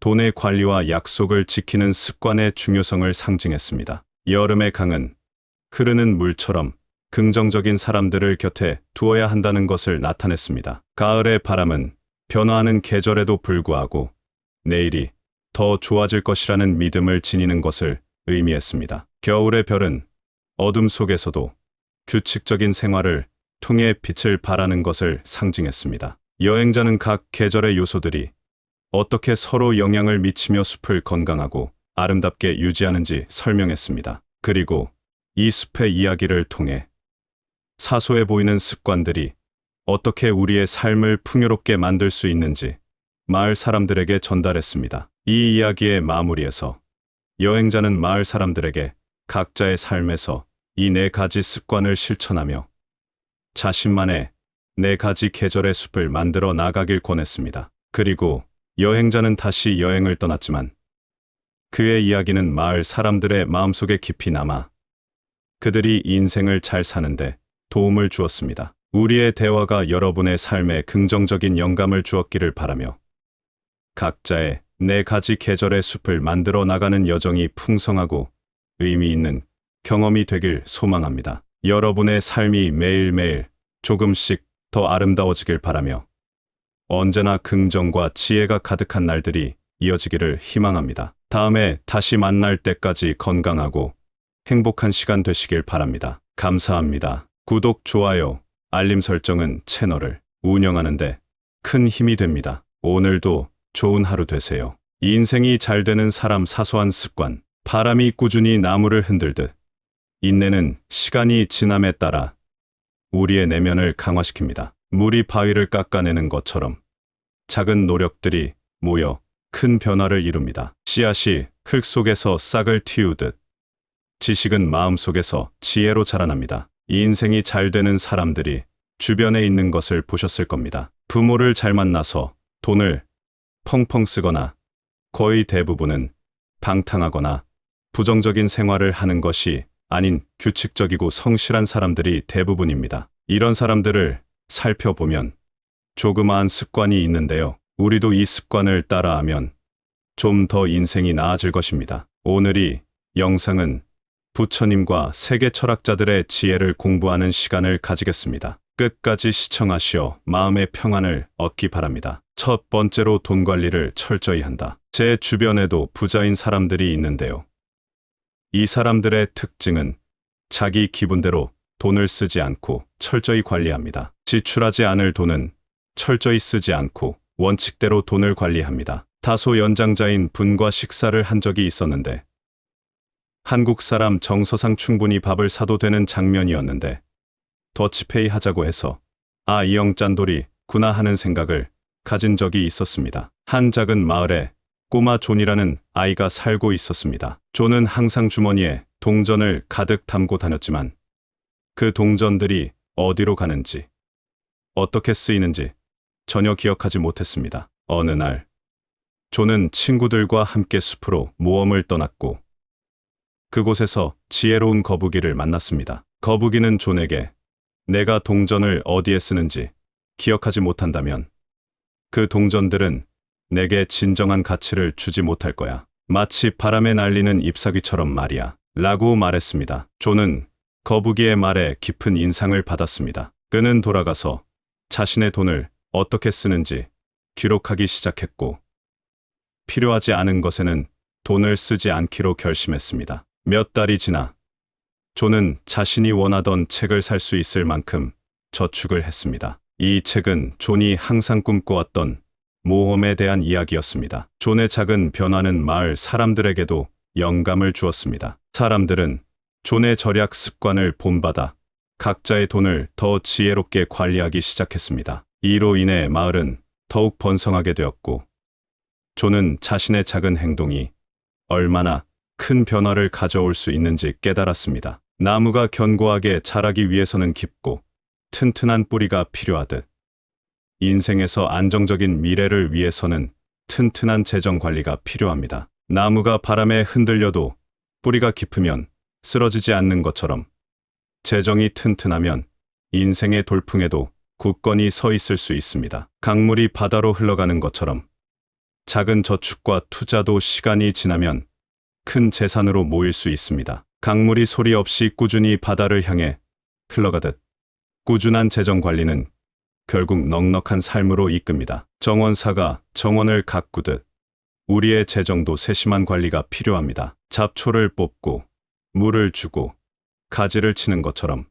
[SPEAKER 1] 돈의 관리와 약속을 지키는 습관의 중요성을 상징했습니다. 여름의 강은 흐르는 물처럼 긍정적인 사람들을 곁에 두어야 한다는 것을 나타냈습니다. 가을의 바람은 변화하는 계절에도 불구하고 내일이 더 좋아질 것이라는 믿음을 지니는 것을 의미했습니다. 겨울의 별은 어둠 속에서도 규칙적인 생활을 통해 빛을 발하는 것을 상징했습니다. 여행자는 각 계절의 요소들이 어떻게 서로 영향을 미치며 숲을 건강하고 아름답게 유지하는지 설명했습니다. 그리고 이 숲의 이야기를 통해 사소해 보이는 습관들이 어떻게 우리의 삶을 풍요롭게 만들 수 있는지 마을 사람들에게 전달했습니다. 이 이야기의 마무리에서 여행자는 마을 사람들에게 각자의 삶에서 이 4가지 습관을 실천하며 자신만의 4가지 계절의 숲을 만들어 나가길 권했습니다. 그리고 여행자는 다시 여행을 떠났지만 그의 이야기는 마을 사람들의 마음속에 깊이 남아 그들이 인생을 잘 사는데 도움을 주었습니다. 우리의 대화가 여러분의 삶에 긍정적인 영감을 주었기를 바라며 각자의 4가지 계절의 숲을 만들어 나가는 여정이 풍성하고 의미 있는 경험이 되길 소망합니다. 여러분의 삶이 매일매일 조금씩 더 아름다워지길 바라며 언제나 긍정과 지혜가 가득한 날들이 이어지기를 희망합니다. 다음에 다시 만날 때까지 건강하고 행복한 시간 되시길 바랍니다. 감사합니다. 구독, 좋아요, 알림 설정은 채널을 운영하는데 큰 힘이 됩니다. 오늘도 좋은 하루 되세요. 인생이 잘 되는 사람 사소한 습관. 바람이 꾸준히 나무를 흔들듯 인내는 시간이 지남에 따라 우리의 내면을 강화시킵니다. 물이 바위를 깎아내는 것처럼 작은 노력들이 모여 큰 변화를 이룹니다. 씨앗이 흙 속에서 싹을 틔우듯 지식은 마음속에서 지혜로 자라납니다. 인생이 잘 되는 사람들이 주변에 있는 것을 보셨을 겁니다. 부모를 잘 만나서 돈을 펑펑 쓰거나 거의 대부분은 방탕하거나 부정적인 생활을 하는 것이 아닌 규칙적이고 성실한 사람들이 대부분입니다. 이런 사람들을 살펴보면 조그마한 습관이 있는데요. 우리도 이 습관을 따라하면 좀 더 인생이 나아질 것입니다. 오늘의 영상은 부처님과 세계 철학자들의 지혜를 공부하는 시간을 가지겠습니다. 끝까지 시청하시어 마음의 평안을 얻기 바랍니다. 첫 번째로 돈 관리를 철저히 한다. 제 주변에도 부자인 사람들이 있는데요. 이 사람들의 특징은 자기 기분대로 돈을 쓰지 않고 철저히 관리합니다. 지출하지 않을 돈은 철저히 쓰지 않고 원칙대로 돈을 관리합니다. 다소 연장자인 분과 식사를 한 적이 있었는데 한국 사람 정서상 충분히 밥을 사도 되는 장면이었는데 더치페이 하자고 해서 아, 이 형 짠돌이 구나 하는 생각을 가진 적이 있었습니다. 한 작은 마을에 꼬마 존이라는 아이가 살고 있었습니다. 존은 항상 주머니에 동전을 가득 담고 다녔지만 그 동전들이 어디로 가는지 어떻게 쓰이는지 전혀 기억하지 못했습니다. 어느 날, 존은 친구들과 함께 숲으로 모험을 떠났고, 그곳에서 지혜로운 거북이를 만났습니다. 거북이는 존에게 내가 동전을 어디에 쓰는지 기억하지 못한다면 그 동전들은 내게 진정한 가치를 주지 못할 거야. 마치 바람에 날리는 잎사귀처럼 말이야. 라고 말했습니다. 존은 거북이의 말에 깊은 인상을 받았습니다. 그는 돌아가서 자신의 돈을 어떻게 쓰는지 기록하기 시작했고, 필요하지 않은 것에는 돈을 쓰지 않기로 결심했습니다. 몇 달이 지나 존은 자신이 원하던 책을 살 수 있을 만큼 저축을 했습니다. 이 책은 존이 항상 꿈꿔왔던 모험에 대한 이야기였습니다. 존의 작은 변화는 마을 사람들에게도 영감을 주었습니다. 사람들은 존의 절약 습관을 본받아 각자의 돈을 더 지혜롭게 관리하기 시작했습니다. 이로 인해 마을은 더욱 번성하게 되었고, 존은 자신의 작은 행동이 얼마나 큰 변화를 가져올 수 있는지 깨달았습니다. 나무가 견고하게 자라기 위해서는 깊고 튼튼한 뿌리가 필요하듯, 인생에서 안정적인 미래를 위해서는 튼튼한 재정 관리가 필요합니다. 나무가 바람에 흔들려도 뿌리가 깊으면 쓰러지지 않는 것처럼, 재정이 튼튼하면 인생의 돌풍에도 굳건히 서 있을 수 있습니다. 강물이 바다로 흘러가는 것처럼 작은 저축과 투자도 시간이 지나면 큰 재산으로 모일 수 있습니다. 강물이 소리 없이 꾸준히 바다를 향해 흘러가듯, 꾸준한 재정 관리는 결국 넉넉한 삶으로 이끕니다. 정원사가 정원을 가꾸듯 우리의 재정도 세심한 관리가 필요합니다. 잡초를 뽑고 물을 주고 가지를 치는 것처럼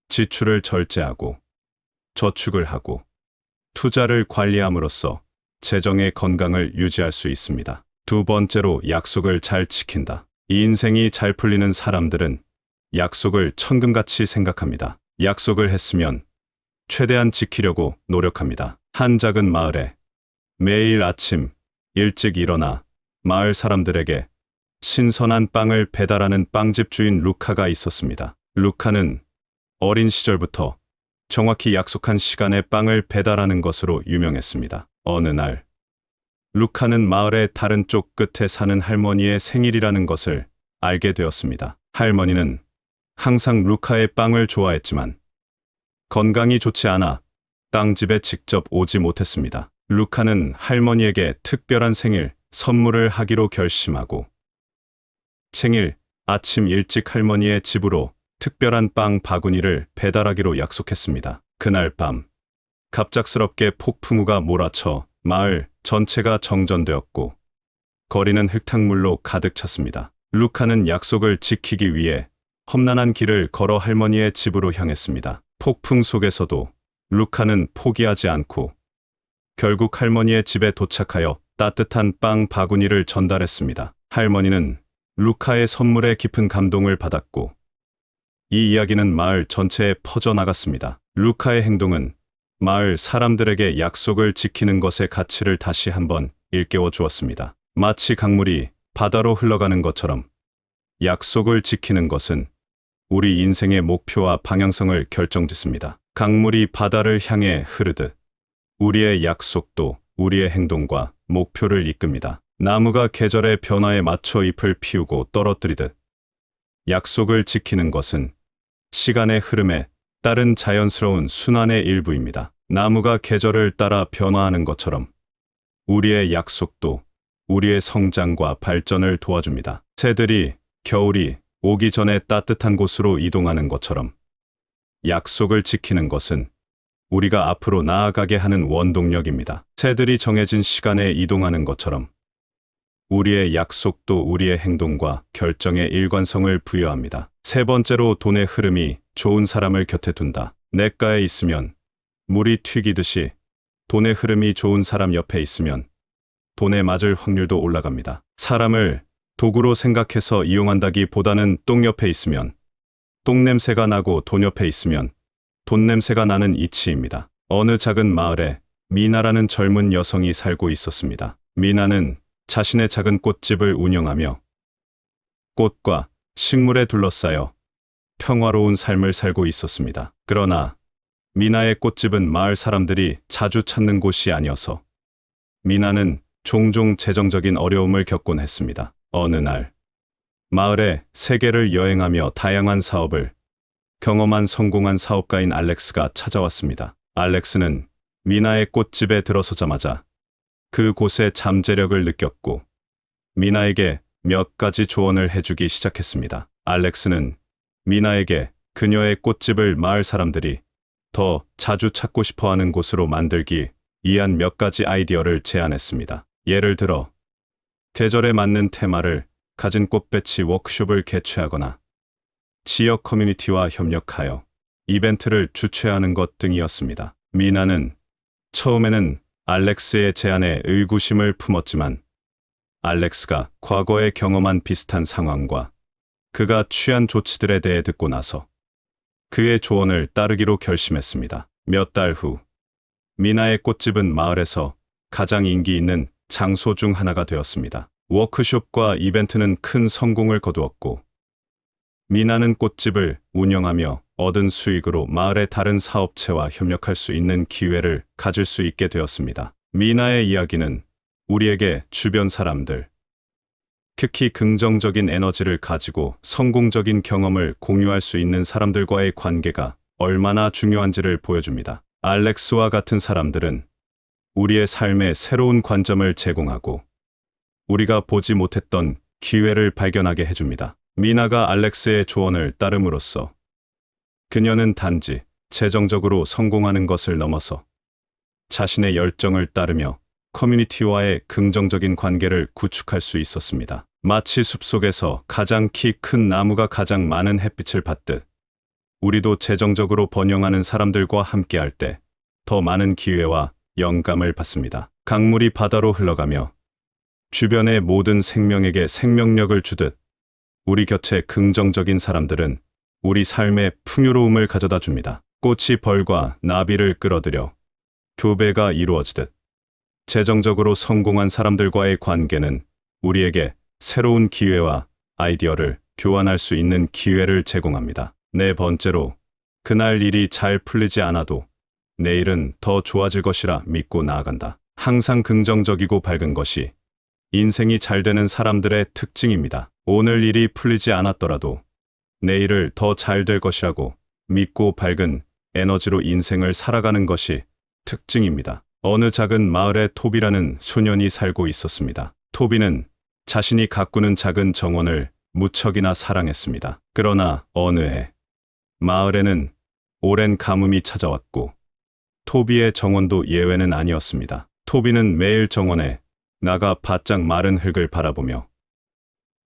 [SPEAKER 1] 지출을 절제하고 저축을 하고 투자를 관리함으로써 재정의 건강을 유지할 수 있습니다. 두 번째로, 약속을 잘 지킨다. 이 인생이 잘 풀리는 사람들은 약속을 천금같이 생각합니다. 약속을 했으면 최대한 지키려고 노력합니다. 한 작은 마을에 매일 아침 일찍 일어나 마을 사람들에게 신선한 빵을 배달하는 빵집 주인 루카가 있었습니다. 루카는 어린 시절부터 정확히 약속한 시간에 빵을 배달하는 것으로 유명했습니다. 어느 날, 루카는 마을의 다른 쪽 끝에 사는 할머니의 생일이라는 것을 알게 되었습니다. 할머니는 항상 루카의 빵을 좋아했지만 건강이 좋지 않아 땅집에 직접 오지 못했습니다. 루카는 할머니에게 특별한 생일 선물을 하기로 결심하고, 생일 아침 일찍 할머니의 집으로 특별한 빵 바구니를 배달하기로 약속했습니다. 그날 밤, 갑작스럽게 폭풍우가 몰아쳐 마을 전체가 정전되었고, 거리는 흙탕물로 가득 찼습니다. 루카는 약속을 지키기 위해 험난한 길을 걸어 할머니의 집으로 향했습니다. 폭풍 속에서도 루카는 포기하지 않고 결국 할머니의 집에 도착하여 따뜻한 빵 바구니를 전달했습니다. 할머니는 루카의 선물에 깊은 감동을 받았고, 이 이야기는 마을 전체에 퍼져나갔습니다. 루카의 행동은 마을 사람들에게 약속을 지키는 것의 가치를 다시 한번 일깨워 주었습니다. 마치 강물이 바다로 흘러가는 것처럼 약속을 지키는 것은 우리 인생의 목표와 방향성을 결정짓습니다. 강물이 바다를 향해 흐르듯 우리의 약속도 우리의 행동과 목표를 이끕니다. 나무가 계절의 변화에 맞춰 잎을 피우고 떨어뜨리듯 약속을 지키는 것은 시간의 흐름에 따른 자연스러운 순환의 일부입니다. 나무가 계절을 따라 변화하는 것처럼 우리의 약속도 우리의 성장과 발전을 도와줍니다. 새들이 겨울이 오기 전에 따뜻한 곳으로 이동하는 것처럼 약속을 지키는 것은 우리가 앞으로 나아가게 하는 원동력입니다. 새들이 정해진 시간에 이동하는 것처럼 우리의 약속도 우리의 행동과 결정에 일관성을 부여합니다. 세 번째로, 돈의 흐름이 좋은 사람을 곁에 둔다. 냇가에 있으면 물이 튀기듯이 돈의 흐름이 좋은 사람 옆에 있으면 돈에 맞을 확률도 올라갑니다. 사람을 도구로 생각해서 이용한다기보다는 똥 옆에 있으면 똥 냄새가 나고 돈 옆에 있으면 돈 냄새가 나는 이치입니다. 어느 작은 마을에 미나라는 젊은 여성이 살고 있었습니다. 미나는 자신의 작은 꽃집을 운영하며 꽃과 식물에 둘러싸여 평화로운 삶을 살고 있었습니다. 그러나 미나의 꽃집은 마을 사람들이 자주 찾는 곳이 아니어서 미나는 종종 재정적인 어려움을 겪곤 했습니다. 어느 날 마을의 세계를 여행하며 다양한 사업을 경험한 성공한 사업가인 알렉스가 찾아왔습니다. 알렉스는 미나의 꽃집에 들어서자마자 그곳의 잠재력을 느꼈고 미나에게 몇 가지 조언을 해주기 시작했습니다. 알렉스는 미나에게 그녀의 꽃집을 마을 사람들이 더 자주 찾고 싶어하는 곳으로 만들기 위한 몇 가지 아이디어를 제안했습니다. 예를 들어 계절에 맞는 테마를 가진 꽃배치 워크숍을 개최하거나 지역 커뮤니티와 협력하여 이벤트를 주최하는 것 등이었습니다. 미나는 처음에는 알렉스의 제안에 의구심을 품었지만 알렉스가 과거에 경험한 비슷한 상황과 그가 취한 조치들에 대해 듣고 나서 그의 조언을 따르기로 결심했습니다. 몇 달 후 미나의 꽃집은 마을에서 가장 인기 있는 장소 중 하나가 되었습니다. 워크숍과 이벤트는 큰 성공을 거두었고 미나는 꽃집을 운영하며 얻은 수익으로 마을의 다른 사업체와 협력할 수 있는 기회를 가질 수 있게 되었습니다. 미나의 이야기는 우리에게 주변 사람들, 특히 긍정적인 에너지를 가지고 성공적인 경험을 공유할 수 있는 사람들과의 관계가 얼마나 중요한지를 보여줍니다. 알렉스와 같은 사람들은 우리의 삶에 새로운 관점을 제공하고 우리가 보지 못했던 기회를 발견하게 해줍니다. 미나가 알렉스의 조언을 따름으로써 그녀는 단지 재정적으로 성공하는 것을 넘어서 자신의 열정을 따르며 커뮤니티와의 긍정적인 관계를 구축할 수 있었습니다. 마치 숲속에서 가장 키 큰 나무가 가장 많은 햇빛을 받듯 우리도 재정적으로 번영하는 사람들과 함께할 때 더 많은 기회와 영감을 받습니다. 강물이 바다로 흘러가며 주변의 모든 생명에게 생명력을 주듯 우리 곁에 긍정적인 사람들은 우리 삶에 풍요로움을 가져다 줍니다. 꽃이 벌과 나비를 끌어들여 교배가 이루어지듯 재정적으로 성공한 사람들과의 관계는 우리에게 새로운 기회와 아이디어를 교환할 수 있는 기회를 제공합니다. 네 번째로, 그날 일이 잘 풀리지 않아도 내일은 더 좋아질 것이라 믿고 나아간다. 항상 긍정적이고 밝은 것이 인생이 잘 되는 사람들의 특징입니다. 오늘 일이 풀리지 않았더라도 내일을 더 잘 될 것이라고 믿고 밝은 에너지로 인생을 살아가는 것이 특징입니다. 어느 작은 마을에 토비라는 소년이 살고 있었습니다. 토비는 자신이 가꾸는 작은 정원을 무척이나 사랑했습니다. 그러나 어느 해 마을에는 오랜 가뭄이 찾아왔고 토비의 정원도 예외는 아니었습니다. 토비는 매일 정원에 나가 바짝 마른 흙을 바라보며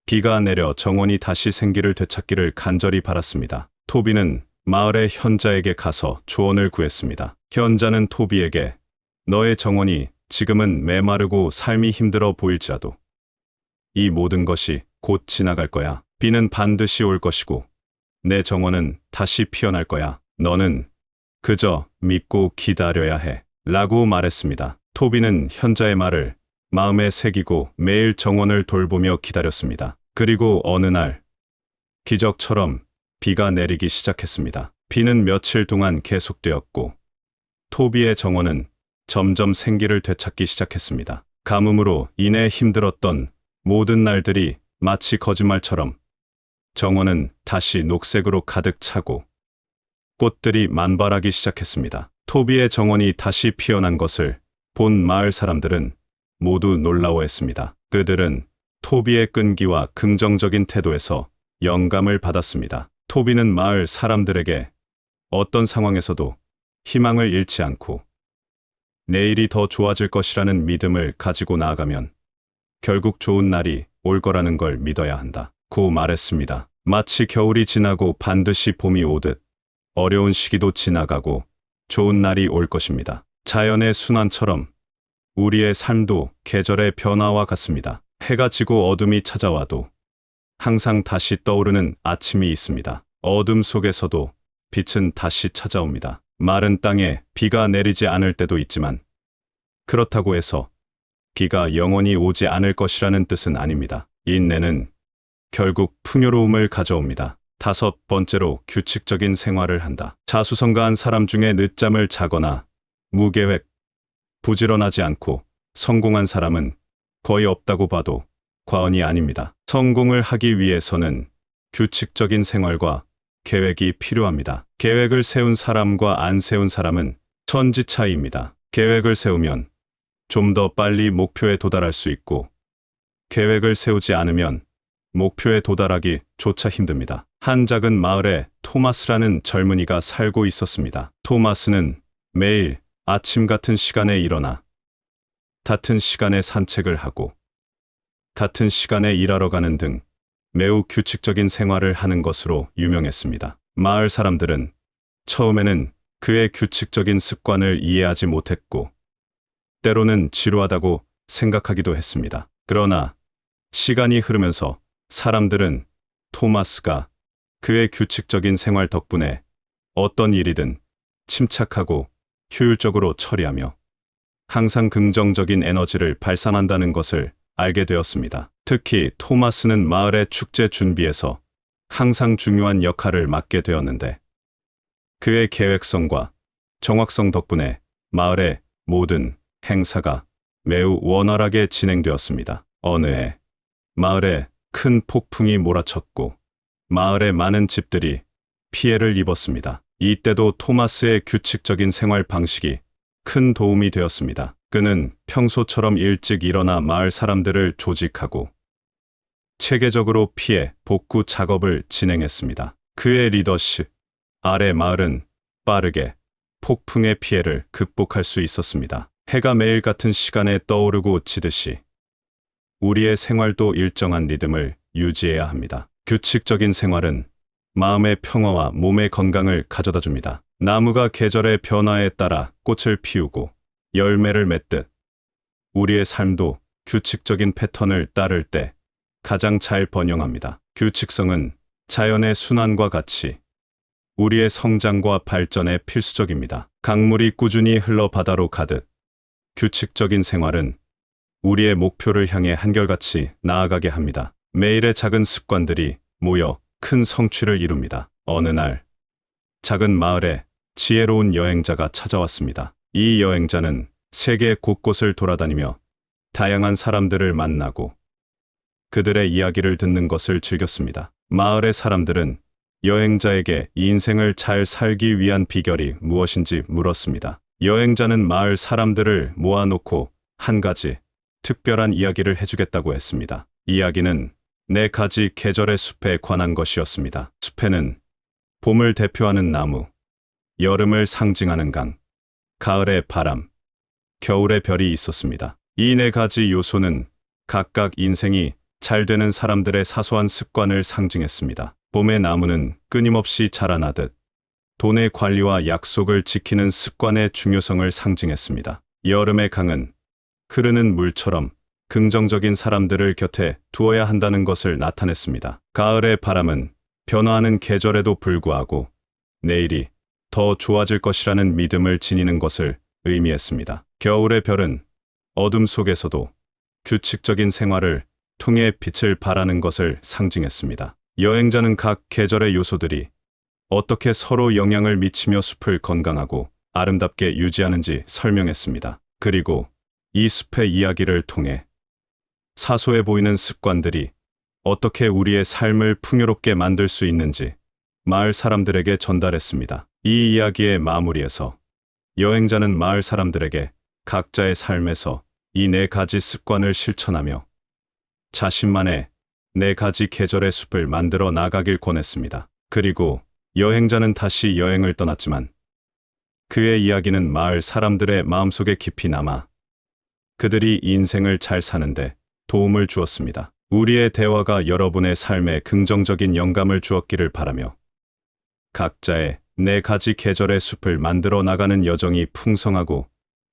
[SPEAKER 1] 비가 내려 정원이 다시 생기를 되찾기를 간절히 바랐습니다. 토비는 마을의 현자에게 가서 조언을 구했습니다. 현자는 토비에게 너의 정원이 지금은 메마르고 삶이 힘들어 보일지라도 이 모든 것이 곧 지나갈 거야. 비는 반드시 올 것이고 내 정원은 다시 피어날 거야. 너는 그저 믿고 기다려야 해. 라고 말했습니다. 토비는 현자의 말을 마음에 새기고 매일 정원을 돌보며 기다렸습니다. 그리고 어느 날 기적처럼 비가 내리기 시작했습니다. 비는 며칠 동안 계속되었고 토비의 정원은 점점 생기를 되찾기 시작했습니다. 가뭄으로 인해 힘들었던 모든 날들이 마치 거짓말처럼 정원은 다시 녹색으로 가득 차고 꽃들이 만발하기 시작했습니다. 토비의 정원이 다시 피어난 것을 본 마을 사람들은 모두 놀라워했습니다. 그들은 토비의 끈기와 긍정적인 태도에서 영감을 받았습니다. 토비는 마을 사람들에게 어떤 상황에서도 희망을 잃지 않고 내일이 더 좋아질 것이라는 믿음을 가지고 나아가면 결국 좋은 날이 올 거라는 걸 믿어야 한다고 말했습니다. 마치 겨울이 지나고 반드시 봄이 오듯 어려운 시기도 지나가고 좋은 날이 올 것입니다. 자연의 순환처럼 우리의 삶도 계절의 변화와 같습니다. 해가 지고 어둠이 찾아와도 항상 다시 떠오르는 아침이 있습니다. 어둠 속에서도 빛은 다시 찾아옵니다. 마른 땅에 비가 내리지 않을 때도 있지만 그렇다고 해서 비가 영원히 오지 않을 것이라는 뜻은 아닙니다. 인내는 결국 풍요로움을 가져옵니다. 5번째로 규칙적인 생활을 한다. 자수성가한 사람 중에 늦잠을 자거나 무계획, 부지런하지 않고 성공한 사람은 거의 없다고 봐도 과언이 아닙니다. 성공을 하기 위해서는 규칙적인 생활과 계획이 필요합니다. 계획을 세운 사람과 안 세운 사람은 천지 차이입니다. 계획을 세우면 좀 더 빨리 목표에 도달할 수 있고, 계획을 세우지 않으면 목표에 도달하기 조차 힘듭니다. 한 작은 마을에 토마스라는 젊은이가 살고 있었습니다. 토마스는 매일 아침 같은 시간에 일어나 같은 시간에 산책을 하고 같은 시간에 일하러 가는 등 매우 규칙적인 생활을 하는 것으로 유명했습니다. 마을 사람들은 처음에는 그의 규칙적인 습관을 이해하지 못했고 때로는 지루하다고 생각하기도 했습니다. 그러나 시간이 흐르면서 사람들은 토마스가 그의 규칙적인 생활 덕분에 어떤 일이든 침착하고 효율적으로 처리하며 항상 긍정적인 에너지를 발산한다는 것을 알게 되었습니다. 특히 토마스는 마을의 축제 준비에서 항상 중요한 역할을 맡게 되었는데 그의 계획성과 정확성 덕분에 마을의 모든 행사가 매우 원활하게 진행되었습니다. 어느 해 마을에 큰 폭풍이 몰아쳤고 마을의 많은 집들이 피해를 입었습니다. 이때도 토마스의 규칙적인 생활 방식이 큰 도움이 되었습니다. 그는 평소처럼 일찍 일어나 마을 사람들을 조직하고 체계적으로 피해 복구 작업을 진행했습니다. 그의 리더십 아래 마을은 빠르게 폭풍의 피해를 극복할 수 있었습니다. 해가 매일 같은 시간에 떠오르고 지듯이 우리의 생활도 일정한 리듬을 유지해야 합니다. 규칙적인 생활은 마음의 평화와 몸의 건강을 가져다 줍니다. 나무가 계절의 변화에 따라 꽃을 피우고 열매를 맺듯 우리의 삶도 규칙적인 패턴을 따를 때 가장 잘 번영합니다. 규칙성은 자연의 순환과 같이 우리의 성장과 발전에 필수적입니다. 강물이 꾸준히 흘러 바다로 가듯 규칙적인 생활은 우리의 목표를 향해 한결같이 나아가게 합니다. 매일의 작은 습관들이 모여 큰 성취를 이룹니다. 어느 날 작은 마을에 지혜로운 여행자가 찾아왔습니다. 이 여행자는 세계 곳곳을 돌아다니며 다양한 사람들을 만나고 그들의 이야기를 듣는 것을 즐겼습니다. 마을의 사람들은 여행자에게 인생을 잘 살기 위한 비결이 무엇인지 물었습니다. 여행자는 마을 사람들을 모아놓고 한 가지 특별한 이야기를 해주겠다고 했습니다. 이야기는 4가지 계절의 숲에 관한 것이었습니다. 숲에는 봄을 대표하는 나무, 여름을 상징하는 강, 가을의 바람, 겨울의 별이 있었습니다. 이 4가지 요소는 각각 인생이 잘 되는 사람들의 사소한 습관을 상징했습니다. 봄의 나무는 끊임없이 자라나듯 돈의 관리와 약속을 지키는 습관의 중요성을 상징했습니다. 여름의 강은 흐르는 물처럼 긍정적인 사람들을 곁에 두어야 한다는 것을 나타냈습니다. 가을의 바람은 변화하는 계절에도 불구하고 내일이 더 좋아질 것이라는 믿음을 지니는 것을 의미했습니다. 겨울의 별은 어둠 속에서도 규칙적인 생활을 통해 빛을 발하는 것을 상징했습니다. 여행자는 각 계절의 요소들이 어떻게 서로 영향을 미치며 숲을 건강하고 아름답게 유지하는지 설명했습니다. 그리고 이 숲의 이야기를 통해 사소해 보이는 습관들이 어떻게 우리의 삶을 풍요롭게 만들 수 있는지 마을 사람들에게 전달했습니다. 이 이야기의 마무리에서 여행자는 마을 사람들에게 각자의 삶에서 이 4가지 습관을 실천하며 자신만의 4가지 계절의 숲을 만들어 나가길 권했습니다. 그리고 여행자는 다시 여행을 떠났지만 그의 이야기는 마을 사람들의 마음속에 깊이 남아 그들이 인생을 잘 사는데 도움을 주었습니다. 우리의 대화가 여러분의 삶에 긍정적인 영감을 주었기를 바라며 각자의 4가지 계절의 숲을 만들어 나가는 여정이 풍성하고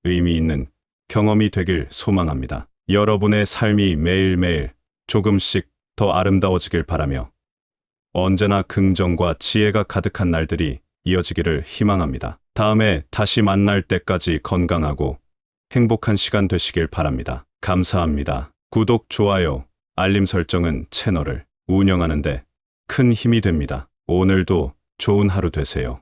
[SPEAKER 1] 의미 있는 경험이 되길 소망합니다. 여러분의 삶이 매일매일 조금씩 더 아름다워지길 바라며 언제나 긍정과 지혜가 가득한 날들이 이어지기를 희망합니다. 다음에 다시 만날 때까지 건강하고 행복한 시간 되시길 바랍니다. 감사합니다. 구독, 좋아요, 알림 설정은 채널을 운영하는 데 큰 힘이 됩니다. 오늘도 좋은 하루 되세요.